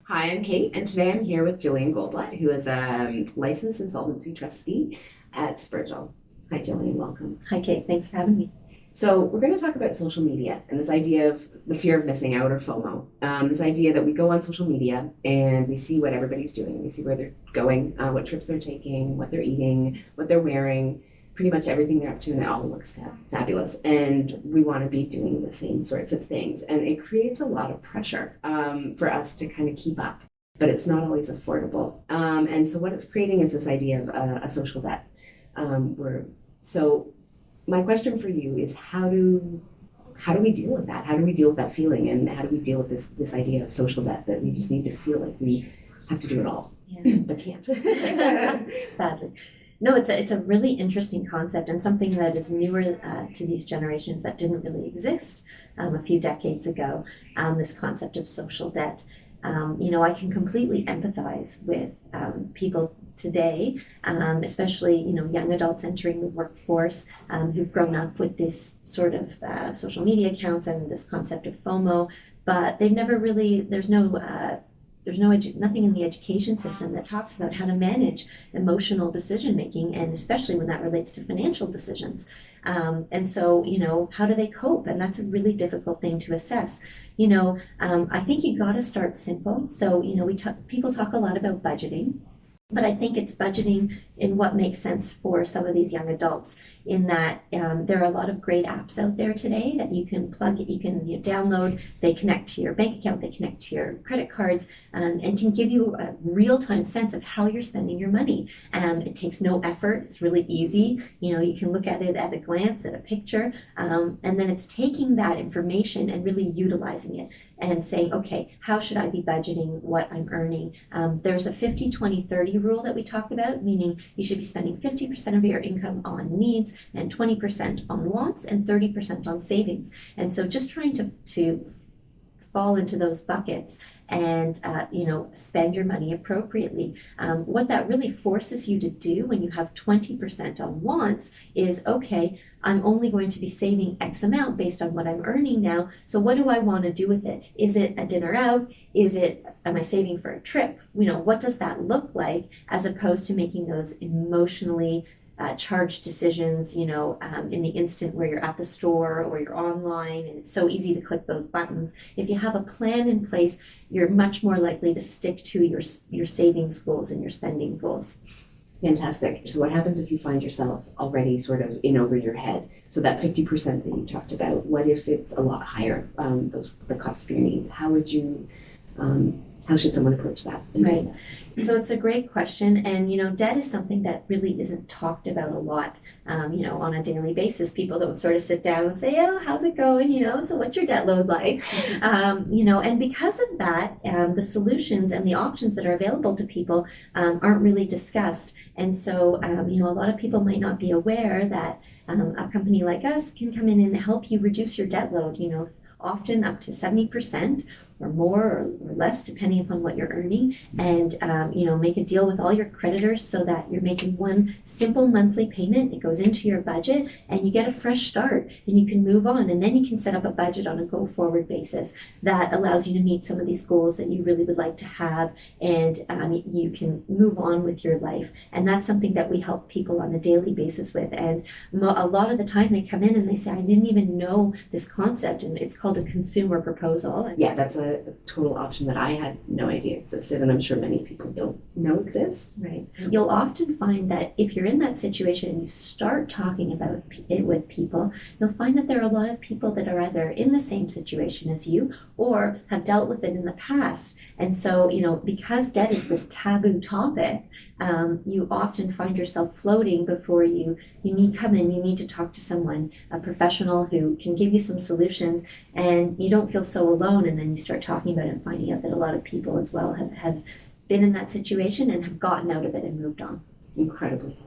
Hi, I'm Kate, and today I'm here with Jillian Goldblatt, who is a licensed insolvency trustee at Spergel. Hi, Jillian, welcome. Hi, Kate. Thanks for having me. So, we're going to talk about social media and this idea of the fear of missing out or FOMO. This idea that we go on social media and we see what everybody's doing, we see where they're going, what trips they're taking, what they're eating, what they're wearing, pretty much everything they're up to, and it all looks fabulous. And we want to be doing the same sorts of things. And it creates a lot of pressure for us to kind of keep up, but it's not always affordable. And so what it's creating is this idea of a social debt. Where so my question for you is how do we deal with that? How do we deal with that feeling, and how do we deal with this idea of social debt that we just need to feel like we have to do it all, Yeah. but can't? Sadly. No, it's a really interesting concept and something that is newer to these generations that didn't really exist a few decades ago. This concept of social debt. I can completely empathize with people today, especially young adults entering the workforce who've grown up with this sort of social media accounts and this concept of FOMO, but they've never really nothing in the education system that talks about how to manage emotional decision making, and especially when that relates to financial decisions. And so, how do they cope? And that's a really difficult thing to assess. I think you got to start simple. So, people talk a lot about budgeting. But I think it's budgeting in what makes sense for some of these young adults, in that there are a lot of great apps out there today that you can download. They connect to your bank account, they connect to your credit cards, and can give you a real-time sense of how you're spending your money. It takes no effort. It's really easy. You can look at it at a glance, at a picture, and then it's taking that information and really utilizing it and saying, okay, how should I be budgeting what I'm earning? There's a 50-20-30 rule that we talk about, meaning you should be spending 50% of your income on needs and 20% on wants and 30% on savings. And so just trying to fall into those buckets and spend your money appropriately. What that really forces you to do when you have 20% on wants is, okay, I'm only going to be saving X amount based on what I'm earning now. So what do I want to do with it? Is it a dinner out? Am I saving for a trip? What does that look like, as opposed to making those emotionally charged decisions, in the instant where you're at the store or you're online and it's so easy to click those buttons. If you have a plan in place, you're much more likely to stick to your savings goals and your spending goals. Fantastic. So what happens if you find yourself already sort of in over your head? So that 50% that you talked about, what if it's a lot higher, the cost of your needs? How should someone approach that? Right. So it's a great question. And, debt is something that really isn't talked about a lot, on a daily basis. People don't sort of sit down and say, oh, how's it going? So what's your debt load like? And because of that, the solutions and the options that are available to people aren't really discussed. And so, a lot of people might not be aware that a company like us can come in and help you reduce your debt load, often up to 70% or more or less, depending upon what you're earning, and make a deal with all your creditors so that you're making one simple monthly payment. It goes into your budget, and you get a fresh start, and you can move on, and then you can set up a budget on a go-forward basis that allows you to meet some of these goals that you really would like to have, and you can move on with your life. And that's something that we help people on a daily basis with. And a lot of the time they come in and they say, I didn't even know this concept, and it's called a consumer proposal. Yeah, that's a total option that I had no idea existed, and I'm sure many people don't know exists. Right. You'll often find that if you're in that situation and you start talking about it with people, you'll find that there are a lot of people that are either in the same situation as you or have dealt with it in the past. And so, because debt is this taboo topic, you often find yourself floating before you come in. You need to talk to someone, a professional who can give you some solutions, and you don't feel so alone. And then you start talking about it and finding out that a lot of people as well have been in that situation and have gotten out of it and moved on. Incredibly